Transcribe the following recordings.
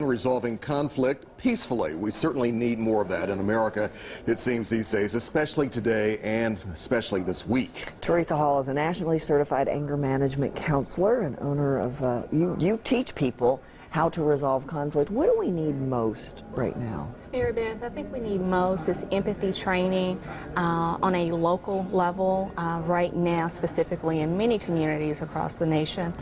Resolving conflict peacefully. We certainly need more of that in America, it seems these days, especially today and especially this week. Teresa Hall is a nationally certified anger management counselor and owner of, you teach people how to resolve conflict. What do we need most right now? Mary Beth, I think we need most is empathy training on a local level right now, specifically in many communities across the nation.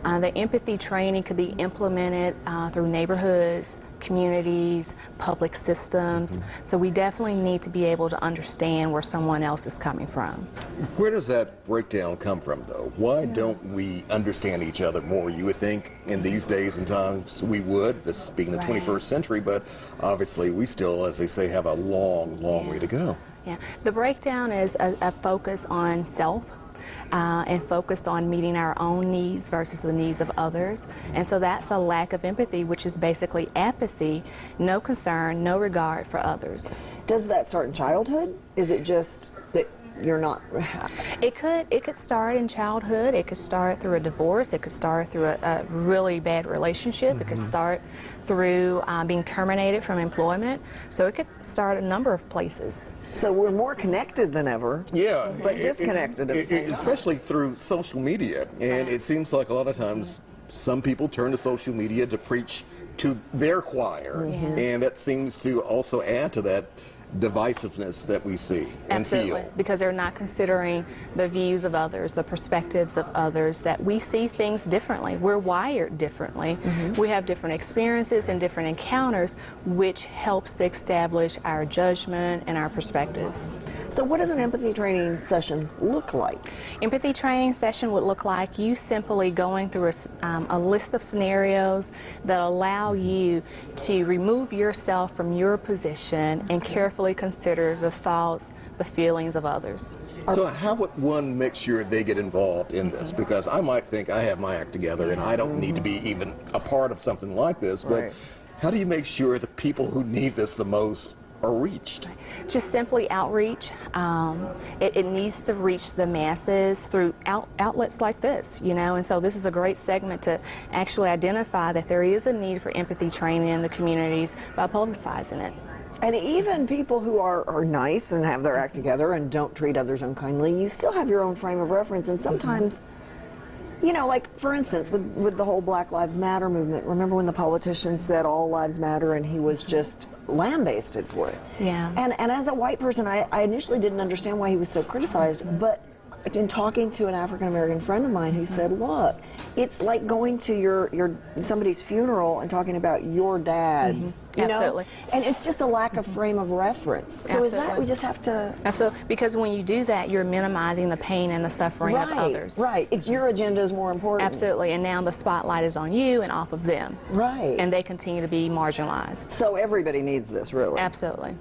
The empathy training could be implemented through neighborhoods, communities, public systems. So we definitely need to be able to understand where someone else is coming from. Where does that breakdown come from, though? Why don't we understand each other more? You would think in these days and times we would, this being the 21st century, but obviously we still, as they say, have a long way to go. Yeah, the breakdown is a focus on self. And focused on meeting our own needs versus the needs of others. And so that's a lack of empathy, which is basically apathy, no concern, no regard for others. Does that start in childhood? Is it just that you're not? It could start in childhood. It could start through a divorce. It could start through a really bad relationship. It could start through being terminated from employment. So it could start a number of places. So we're more connected than ever, but disconnected at the same time. Especially through social media. And it seems like a lot of times some people turn to social media to preach to their choir. And that seems to also add to that divisiveness that we see and Absolutely, feel. because they're not considering the views of others, the perspectives of others, that we see things differently. We're wired differently. We have different experiences and different encounters, which helps to establish our judgment and our perspectives. So what does an empathy training session look like? Empathy training session would look like you simply going through a list of scenarios that allow you to remove yourself from your position and carefully consider the thoughts, the feelings of others. So how would one make sure they get involved in this? Because I might think I have my act together and I don't need to be even a part of something like this, but how do you make sure the people who need this the most are reached? Just simply outreach. It needs to reach the masses through outlets like this, you know, and so this is a great segment to actually identify that there is a need for empathy training in the communities by publicizing it. And even people who are nice and have their act together and don't treat others unkindly, you still have your own frame of reference, and sometimes, you know, like for instance, with the whole Black Lives Matter movement, remember when the politician said all lives matter and he was just lambasted for it? Yeah. And as a white person, I initially didn't understand why he was so criticized, but in talking to an African-American friend of mine who said, look, it's like going to somebody's funeral and talking about your dad. You Absolutely. know? And it's just a lack of frame of reference. So is that we just have to... Absolutely. Because when you do that, you're minimizing the pain and the suffering of others. Right. If your agenda is more important. Absolutely. And now the spotlight is on you and off of them. Right. And they continue to be marginalized. So everybody needs this, really. Absolutely.